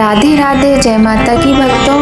राधे राधे, जय माता की भक्तों।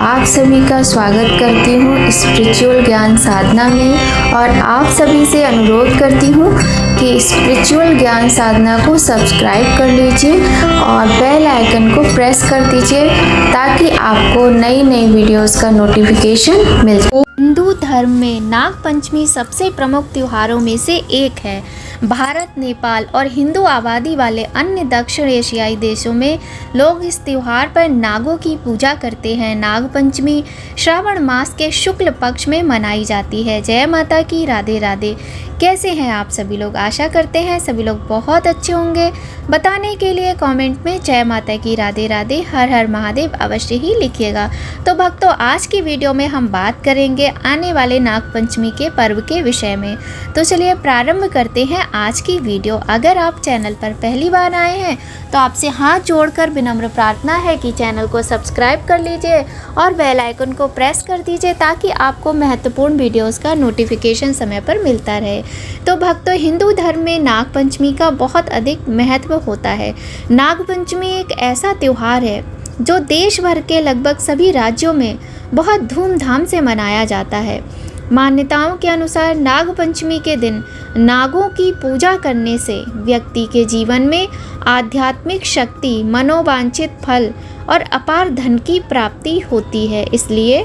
आप सभी का स्वागत करती हूँ स्पिरिचुअल ज्ञान साधना में और आप सभी से अनुरोध करती हूँ कि स्पिरिचुअल ज्ञान साधना को सब्सक्राइब कर लीजिए और बेल आइकन को प्रेस कर दीजिए ताकि आपको नई नई वीडियोस का नोटिफिकेशन मिल जाए। हिंदू धर्म में नाग पंचमी सबसे प्रमुख त्योहारों में से एक है। भारत, नेपाल और हिंदू आबादी वाले अन्य दक्षिण एशियाई देशों में लोग इस त्योहार पर नागों की पूजा करते हैं। नाग पंचमी श्रावण मास के शुक्ल पक्ष में मनाई जाती है। जय माता की, राधे राधे। कैसे हैं आप सभी लोग? आशा करते हैं सभी लोग बहुत अच्छे होंगे। बताने के लिए कमेंट में जय माता की, राधे राधे, हर हर महादेव अवश्य ही लिखिएगा। तो भक्तों, आज की वीडियो में हम बात करेंगे आने वाले नाग पंचमी के पर्व के विषय में। तो चलिए प्रारंभ करते हैं आज की वीडियो। अगर आप चैनल पर पहली बार आए हैं तो आपसे हाथ जोड़कर विनम्र प्रार्थना है कि चैनल को सब्सक्राइब कर लीजिए और बेल आइकन को प्रेस कर दीजिए ताकि आपको महत्वपूर्ण वीडियोस का नोटिफिकेशन समय पर मिलता रहे। तो भक्तों, हिंदू धर्म में नाग पंचमी का बहुत अधिक महत्व होता है। नाग पंचमी एक ऐसा त्योहार है जो देश भर के लगभग सभी राज्यों में बहुत धूमधाम से मनाया जाता है। मान्यताओं के अनुसार नाग पंचमी के दिन नागों की पूजा करने से व्यक्ति के जीवन में आध्यात्मिक शक्ति, मनोवांछित फल और अपार धन की प्राप्ति होती है। इसलिए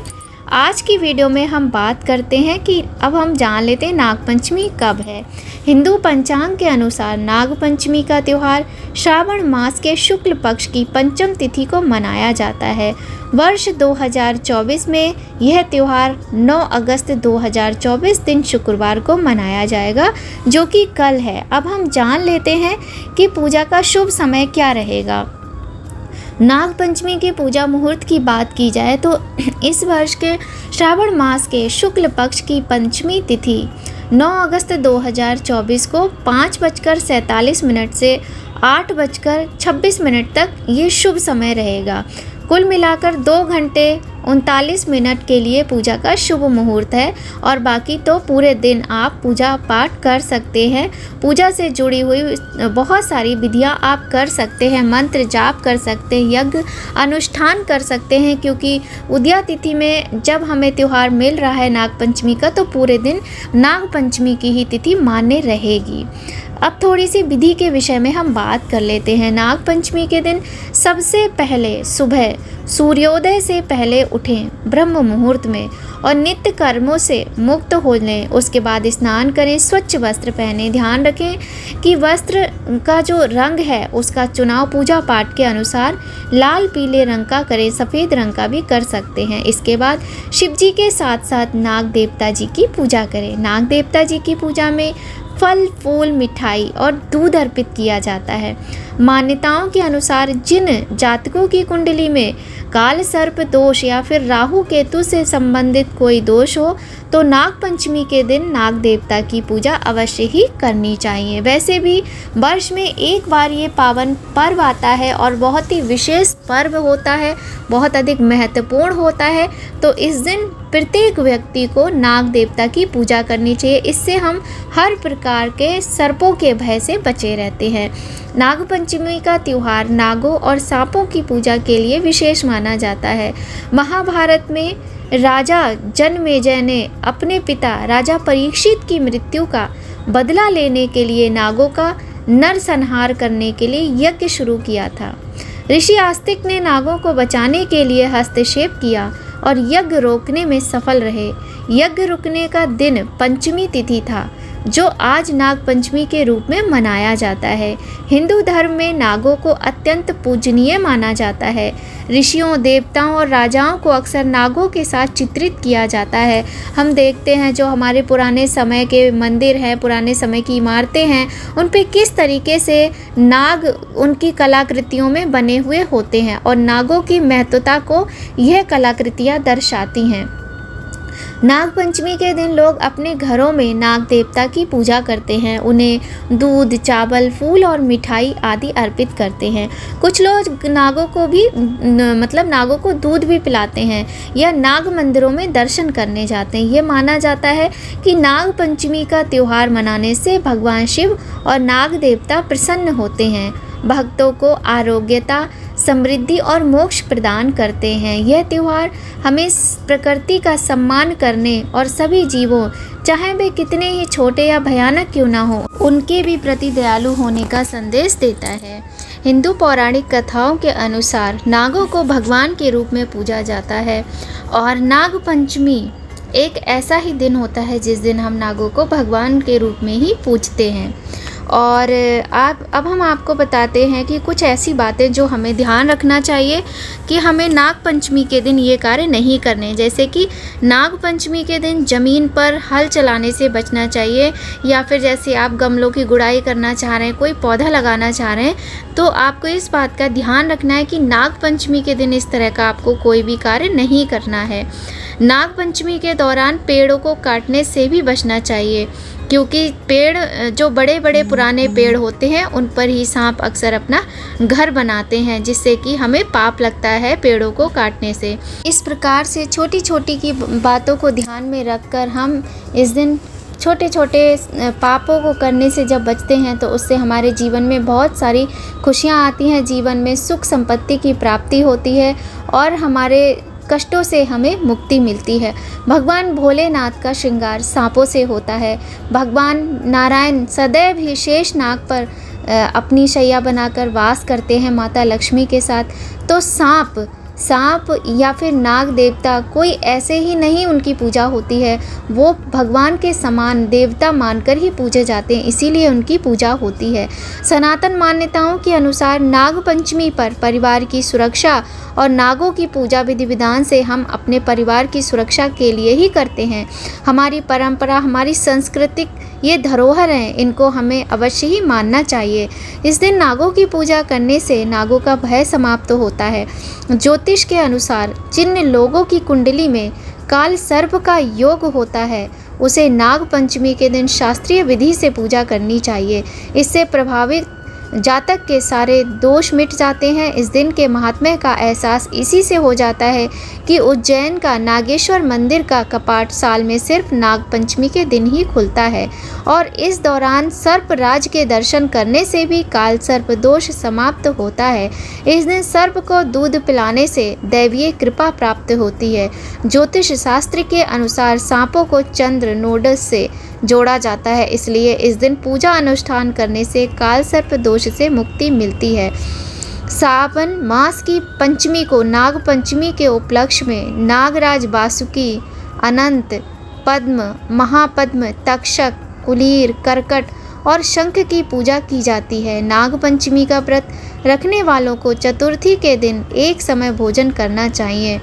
आज की वीडियो में हम बात करते हैं कि अब हम जान लेते हैं नाग पंचमी कब है। हिंदू पंचांग के अनुसार नाग पंचमी का त्यौहार श्रावण मास के शुक्ल पक्ष की पंचम तिथि को मनाया जाता है। वर्ष 2024 में यह त्यौहार 9 अगस्त 2024 दिन शुक्रवार को मनाया जाएगा, जो कि कल है। अब हम जान लेते हैं कि पूजा का शुभ समय क्या रहेगा। नाग पंचमी की पूजा मुहूर्त की बात की जाए तो इस वर्ष के श्रावण मास के शुक्ल पक्ष की पंचमी तिथि 9 अगस्त 2024 को 5:47 से 8:26 तक ये शुभ समय रहेगा। कुल मिलाकर 2 घंटे 39 मिनट के लिए पूजा का शुभ मुहूर्त है और बाकी तो पूरे दिन आप पूजा पाठ कर सकते हैं। पूजा से जुड़ी हुई बहुत सारी विधियां आप कर सकते हैं, मंत्र जाप कर सकते हैं, यज्ञ अनुष्ठान कर सकते हैं, क्योंकि उदया तिथि में जब हमें त्यौहार मिल रहा है नाग पंचमी का, तो पूरे दिन नाग पंचमी की ही तिथि मान्य रहेगी। अब थोड़ी सी विधि के विषय में हम बात कर लेते हैं। नाग पंचमी के दिन सबसे पहले सुबह सूर्योदय से पहले उठें ब्रह्म मुहूर्त में और नित्य कर्मों से मुक्त हो लें। उसके बाद स्नान करें, स्वच्छ वस्त्र पहनें। ध्यान रखें कि वस्त्र का जो रंग है उसका चुनाव पूजा पाठ के अनुसार लाल पीले रंग का करें, सफ़ेद रंग का भी कर सकते हैं। इसके बाद शिव जी के साथ साथ नाग देवता जी की पूजा करें। नाग देवता जी की पूजा में फल, फूल, मिठाई और दूध अर्पित किया जाता है। मान्यताओं के अनुसार जिन जातकों की कुंडली में काल सर्प दोष या फिर राहु केतु से संबंधित कोई दोष हो तो नाग पंचमी के दिन नाग देवता की पूजा अवश्य ही करनी चाहिए। वैसे भी वर्ष में एक बार ये पावन पर्व आता है और बहुत ही विशेष पर्व होता है, बहुत अधिक महत्वपूर्ण होता है। तो इस दिन प्रत्येक व्यक्ति को नाग देवता की पूजा करनी चाहिए। इससे हम हर प्रकार के सर्पों के भय से बचे रहते हैं। नाग पंचमी का त्यौहार नागों और सांपों की पूजा के लिए विशेष माना जाता है। महाभारत में राजा जनमेजय ने अपने पिता राजा परीक्षित की मृत्यु का बदला लेने के लिए नागों का नरसंहार करने के लिए यज्ञ शुरू किया था। ऋषि आस्तिक ने नागों को बचाने के लिए हस्तक्षेप किया और यज्ञ रोकने में सफल रहे। यज्ञ रुकने का दिन पंचमी तिथि था, जो आज नाग पंचमी के रूप में मनाया जाता है। हिंदू धर्म में नागों को अत्यंत पूजनीय माना जाता है। ऋषियों, देवताओं और राजाओं को अक्सर नागों के साथ चित्रित किया जाता है। हम देखते हैं जो हमारे पुराने समय के मंदिर हैं, पुराने समय की इमारतें हैं, उन पे किस तरीके से नाग उनकी कलाकृतियों में बने हुए होते हैं और नागों की महत्वता को यह कलाकृतियाँ दर्शाती हैं। नाग पंचमी के दिन लोग अपने घरों में नाग देवता की पूजा करते हैं। उन्हें दूध, चावल, फूल और मिठाई आदि अर्पित करते हैं। कुछ लोग नागों को भी नागों को दूध भी पिलाते हैं या नाग मंदिरों में दर्शन करने जाते हैं। ये माना जाता है कि नाग पंचमी का त्यौहार मनाने से भगवान शिव और नाग देवता प्रसन्न होते हैं। भक्तों को आरोग्यता, समृद्धि और मोक्ष प्रदान करते हैं। यह त्यौहार हमें प्रकृति का सम्मान करने और सभी जीवों, चाहे वे कितने ही छोटे या भयानक क्यों ना हो, उनके भी प्रति दयालु होने का संदेश देता है। हिंदू पौराणिक कथाओं के अनुसार नागों को भगवान के रूप में पूजा जाता है और नाग पंचमी एक ऐसा ही दिन होता है जिस दिन हम नागों को भगवान के रूप में ही पूजते हैं। और अब हम आपको बताते हैं कि कुछ ऐसी बातें जो हमें ध्यान रखना चाहिए कि हमें नाग पंचमी के दिन ये कार्य नहीं करने। जैसे कि नाग पंचमी के दिन ज़मीन पर हल चलाने से बचना चाहिए, या फिर जैसे आप गमलों की गुड़ाई करना चाह रहे हैं, कोई पौधा लगाना चाह रहे हैं, तो आपको इस बात का ध्यान रखना है कि नाग पंचमी के दिन इस तरह का आपको कोई भी कार्य नहीं करना है। नाग पंचमी के दौरान पेड़ों को काटने से भी बचना चाहिए, क्योंकि पेड़ जो बड़े बड़े पुराने पेड़ होते हैं उन पर ही सांप अक्सर अपना घर बनाते हैं, जिससे कि हमें पाप लगता है पेड़ों को काटने से। इस प्रकार से छोटी छोटी की बातों को ध्यान में रखकर हम इस दिन छोटे छोटे पापों को करने से जब बचते हैं तो उससे हमारे जीवन में बहुत सारी खुशियाँ आती हैं, जीवन में सुख संपत्ति की प्राप्ति होती है और हमारे कष्टों से हमें मुक्ति मिलती है। भगवान भोलेनाथ का श्रृंगार सांपों से होता है। भगवान नारायण सदैव ही शेष नाग पर अपनी शैया बनाकर वास करते हैं माता लक्ष्मी के साथ। तो सांप या फिर नाग देवता कोई ऐसे ही नहीं उनकी पूजा होती है, वो भगवान के समान देवता मानकर ही पूजे जाते हैं, इसीलिए उनकी पूजा होती है। सनातन मान्यताओं के अनुसार नाग पंचमी पर परिवार की सुरक्षा और नागों की पूजा विधि विधान से हम अपने परिवार की सुरक्षा के लिए ही करते हैं। हमारी परंपरा, हमारी सांस्कृतिक ये धरोहर हैं, इनको हमें अवश्य ही मानना चाहिए। इस दिन नागों की पूजा करने से नागों का भय समाप्त होता है। ज्योतिष के अनुसार जिन लोगों की कुंडली में काल सर्प का योग होता है उसे नाग पंचमी के दिन शास्त्रीय विधि से पूजा करनी चाहिए। इससे प्रभावित जातक के सारे दोष मिट जाते हैं। इस दिन के महात्म्य का एहसास इसी से हो जाता है कि उज्जैन का नागेश्वर मंदिर का कपाट साल में सिर्फ नाग पंचमी के दिन ही खुलता है और इस दौरान सर्पराज के दर्शन करने से भी काल सर्प दोष समाप्त होता है। इस दिन सर्प को दूध पिलाने से दैवीय कृपा प्राप्त होती है। ज्योतिष शास्त्र के अनुसार सांपों को चंद्र नोडस से जोड़ा जाता है, इसलिए इस दिन पूजा अनुष्ठान करने से काल सर्प दोष से मुक्ति मिलती है। सावन मास की पंचमी को नाग पंचमी के उपलक्ष्य में नागराज, बासुकी, अनंत, पद्म, महापद्म, तक्षक, कुलीर, करकट और शंख की पूजा की जाती है। नाग पंचमी का व्रत रखने वालों को चतुर्थी के दिन एक समय भोजन करना चाहिए।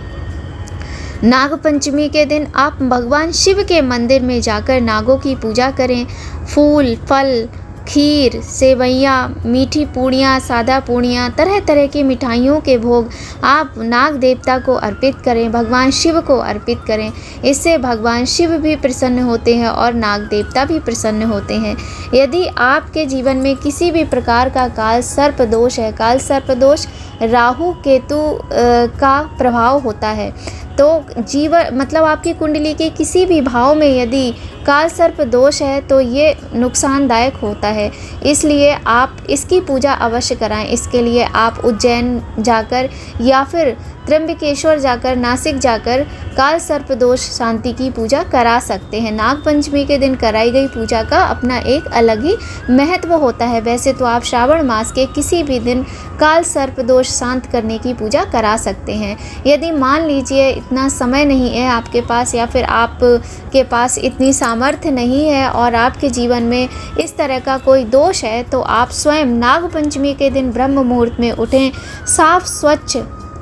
नाग पंचमी के दिन आप भगवान शिव के मंदिर में जाकर नागों की पूजा करें। फूल, फल, खीर, सेवइयाँ, मीठी पूड़ियाँ, सादा पूड़ियाँ, तरह तरह की मिठाइयों के भोग आप नाग देवता को अर्पित करें, भगवान शिव को अर्पित करें। इससे भगवान शिव भी प्रसन्न होते हैं और नाग देवता भी प्रसन्न होते हैं। यदि आपके जीवन में किसी भी प्रकार का काल सर्प दोष है, काल सर्प दोष राहु केतु का प्रभाव होता है, तो जीवन मतलब आपकी कुंडली के किसी भी भाव में यदि काल सर्प दोष है तो ये नुकसानदायक होता है, इसलिए आप इसकी पूजा अवश्य कराएं। इसके लिए आप उज्जैन जाकर या फिर त्र्यंबकेश्वर जाकर, नासिक जाकर काल सर्प दोष शांति की पूजा करा सकते हैं। नाग पंचमी के दिन कराई गई पूजा का अपना एक अलग ही महत्व होता है। वैसे तो आप श्रावण मास के किसी भी दिन काल सर्प दोष शांत करने की पूजा करा सकते हैं। यदि मान लीजिए इतना समय नहीं है आपके पास या फिर आपके पास इतनी सामर्थ्य नहीं है और आपके जीवन में इस तरह का कोई दोष है, तो आप स्वयं नाग पंचमी के दिन ब्रह्म मुहूर्त में उठें, साफ स्वच्छ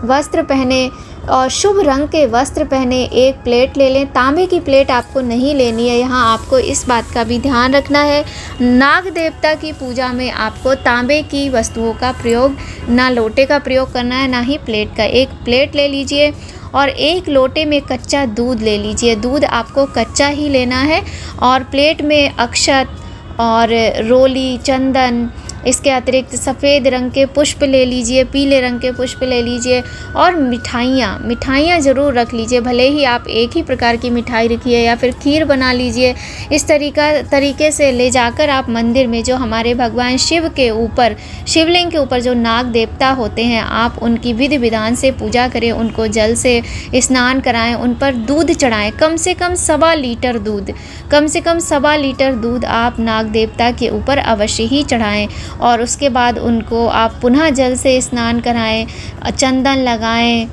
वस्त्र पहने और शुभ रंग के वस्त्र पहने, एक प्लेट ले लें। तांबे की प्लेट आपको नहीं लेनी है, यहाँ आपको इस बात का भी ध्यान रखना है। नाग देवता की पूजा में आपको तांबे की वस्तुओं का प्रयोग, ना लोटे का प्रयोग करना है ना ही प्लेट का। एक प्लेट ले लीजिए और एक लोटे में कच्चा दूध ले लीजिए। दूध आपको कच्चा ही लेना है और प्लेट में अक्षत और रोली, चंदन इसके अतिरिक्त सफ़ेद रंग के पुष्प ले लीजिए, पीले रंग के पुष्प ले लीजिए और मिठाइयाँ ज़रूर रख लीजिए। भले ही आप एक ही प्रकार की मिठाई रखिए या फिर खीर बना लीजिए। इस तरीके से ले जाकर आप मंदिर में जो हमारे भगवान शिव के ऊपर, शिवलिंग के ऊपर जो नाग देवता होते हैं, आप उनकी विधि विधान से पूजा करें, उनको जल से स्नान कराएं, उन पर दूध चढ़ाएं। कम से कम 1.25 लीटर दूध आप नाग देवता के ऊपर अवश्य ही चढ़ाएं और उसके बाद उनको आप पुनः जल से स्नान कराएं, चंदन लगाएं,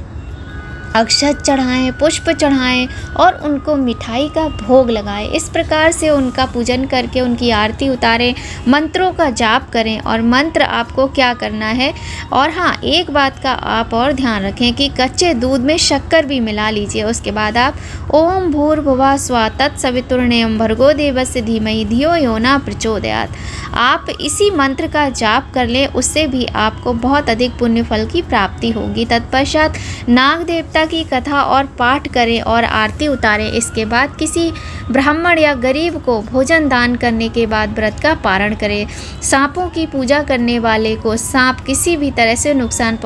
अक्षत चढ़ाएं, पुष्प चढ़ाएं और उनको मिठाई का भोग लगाएं। इस प्रकार से उनका पूजन करके उनकी आरती उतारें, मंत्रों का जाप करें। और मंत्र आपको क्या करना है, और हाँ, एक बात का आप और ध्यान रखें कि कच्चे दूध में शक्कर भी मिला लीजिए। उसके बाद आप ओम भूर्भुवः स्वः तत्सवितुर्वरेण्यं भर्गो देवस्य धीमहि धियो यो न प्रचोदयात्, आप इसी मंत्र का जाप कर लें, उससे भी आपको बहुत अधिक पुण्य फल की प्राप्ति होगी। तत्पश्चात नाग देवता की कथा और पाठ करें और आरती उतारें। इसके बाद किसी ब्राह्मण या गरीब को भोजन दान करने के बाद व्रत का पारण करें। सांपों की पूजा करने वाले को सांप किसी भी तरह से नुकसान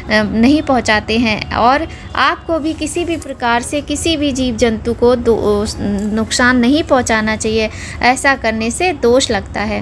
नहीं पहुंचाते हैं और आपको भी किसी भी प्रकार से किसी भी जीव जंतु को नुकसान नहीं पहुंचाना चाहिए। ऐसा करने से दोष लगता है।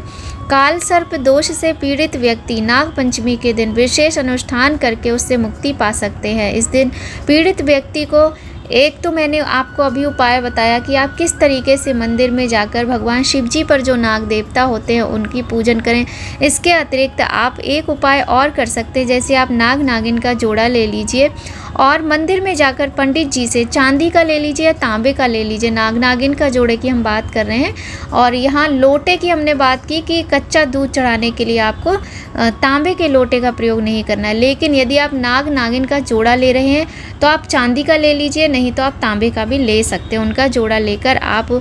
काल सर्प दोष से पीड़ित व्यक्ति नाग पंचमी के दिन विशेष अनुष्ठान करके उससे मुक्ति पा सकते हैं। इस दिन पीड़ित व्यक्ति को, एक तो मैंने आपको अभी उपाय बताया कि आप किस तरीके से मंदिर में जाकर भगवान शिव जी पर जो नाग देवता होते हैं उनकी पूजन करें। इसके अतिरिक्त आप एक उपाय और कर सकते हैं, जैसे आप नाग नागिन का जोड़ा ले लीजिए और मंदिर में जाकर पंडित जी से चांदी का ले लीजिए या तांबे का ले लीजिए। नाग नागिन का जोड़े की हम बात कर रहे हैं और यहाँ लोटे की हमने बात की कि कच्चा दूध चढ़ाने के लिए आपको तांबे के लोटे का प्रयोग नहीं करना है। लेकिन यदि आप नाग नागिन का जोड़ा ले रहे हैं तो आप चांदी का ले लीजिए, नहीं तो आप तांबे का भी ले सकते हैं। उनका जोड़ा लेकर आप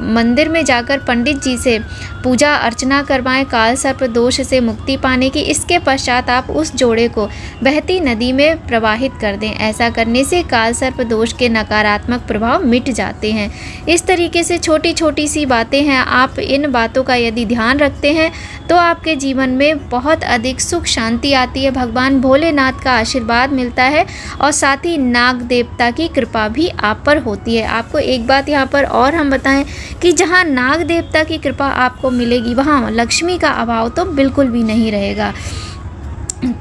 मंदिर में जाकर पंडित जी से पूजा अर्चना करवाएं काल सर्प दोष से मुक्ति पाने की। इसके पश्चात आप उस जोड़े को बहती नदी में प्रवाहित कर दें। ऐसा करने से काल सर्प दोष के नकारात्मक प्रभाव मिट जाते हैं। इस तरीके से छोटी छोटी सी बातें हैं, आप इन बातों का यदि ध्यान रखते हैं तो आपके जीवन में बहुत अधिक सुख शांति आती है, भगवान भोलेनाथ का आशीर्वाद मिलता है और साथ ही नाग देवता की कृपा भी आप पर होती है। आपको एक बात यहाँ पर और हम बताएं कि जहाँ नाग देवता की कृपा आपको मिलेगी वहाँ लक्ष्मी का अभाव तो बिल्कुल भी नहीं रहेगा।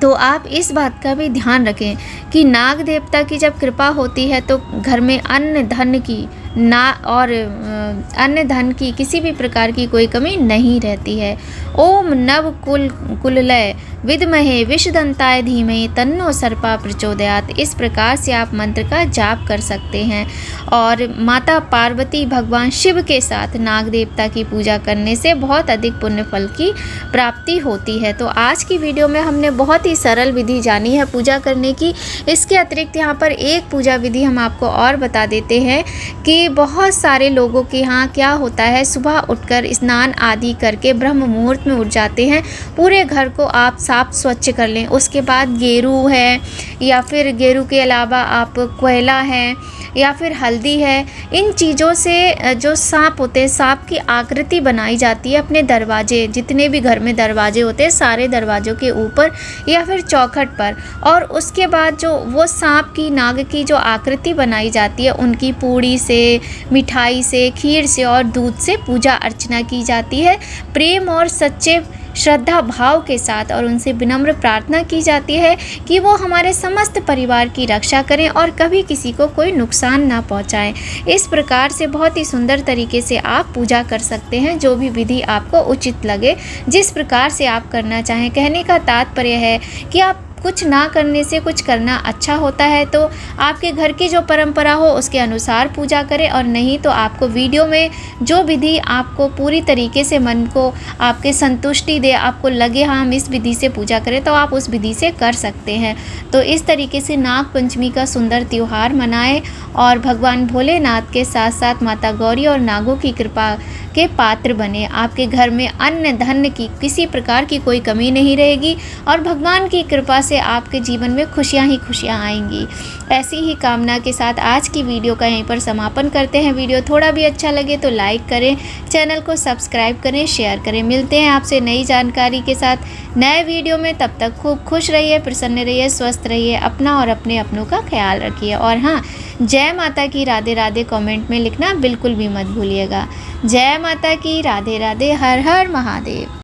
तो आप इस बात का भी ध्यान रखें कि नाग देवता की जब कृपा होती है तो घर में अन्न धन की किसी भी प्रकार की कोई कमी नहीं रहती है। ओम नव कुललय विद्महे विषदंताय धीमहि तन्नो सर्पा प्रचोदयात्, इस प्रकार से आप मंत्र का जाप कर सकते हैं। और माता पार्वती भगवान शिव के साथ नाग देवता की पूजा करने से बहुत अधिक पुण्य फल की प्राप्ति होती है। तो आज की वीडियो में हमने बहुत ही सरल विधि जानी है पूजा करने की। इसके अतिरिक्त यहाँ पर एक पूजा विधि हम आपको और बता देते हैं कि बहुत सारे लोगों के यहाँ क्या होता है, सुबह उठकर स्नान आदि करके ब्रह्म मुहूर्त में उठ जाते हैं। पूरे घर को आप साफ स्वच्छ कर लें। उसके बाद गेरू है या फिर गेरू के अलावा आप कोयला है या फिर हल्दी है, इन चीज़ों से जो सांप होते हैं, सांप की आकृति बनाई जाती है अपने दरवाजे, जितने भी घर में दरवाजे होते हैं सारे दरवाज़ों के ऊपर या फिर चौखट पर। और उसके बाद जो वो सांप की, नाग की जो आकृति बनाई जाती है, उनकी पूड़ी से, मिठाई से, खीर से और दूध से पूजा अर्चना की जाती है। प्रेम और सच्चे श्रद्धा भाव के साथ और उनसे विनम्र प्रार्थना की जाती है कि वो हमारे समस्त परिवार की रक्षा करें और कभी किसी को कोई नुकसान ना पहुंचाएं। इस प्रकार से बहुत ही सुंदर तरीके से आप पूजा कर सकते हैं, जो भी विधि आपको उचित लगे, जिस प्रकार से आप करना चाहें। कहने का तात्पर्य है कि आप कुछ ना करने से कुछ करना अच्छा होता है। तो आपके घर की जो परंपरा हो उसके अनुसार पूजा करें, और नहीं तो आपको वीडियो में जो विधि आपको पूरी तरीके से मन को आपके संतुष्टि दे, आपको लगे हाँ हम इस विधि से पूजा करें, तो आप उस विधि से कर सकते हैं। तो इस तरीके से नाग पंचमी का सुंदर त्यौहार मनाएं और भगवान भोलेनाथ के साथ साथ माता गौरी और नागों की कृपा के पात्र बने। आपके घर में अन्न धन की किसी प्रकार की कोई कमी नहीं रहेगी और भगवान की कृपा से से आपके जीवन में खुशियाँ ही खुशियाँ आएंगी। ऐसी ही कामना के साथ आज की वीडियो का यहीं पर समापन करते हैं। वीडियो थोड़ा भी अच्छा लगे तो लाइक करें, चैनल को सब्सक्राइब करें, शेयर करें। मिलते हैं आपसे नई जानकारी के साथ नए वीडियो में। तब तक खूब खुश रहिए, प्रसन्न रहिए, स्वस्थ रहिए, अपना और अपने अपनों का ख्याल रखिए। और हाँ, जय माता की राधे राधे कमेंट में लिखना बिल्कुल भी मत भूलिएगा। जय माता की राधे राधे, हर हर महादेव।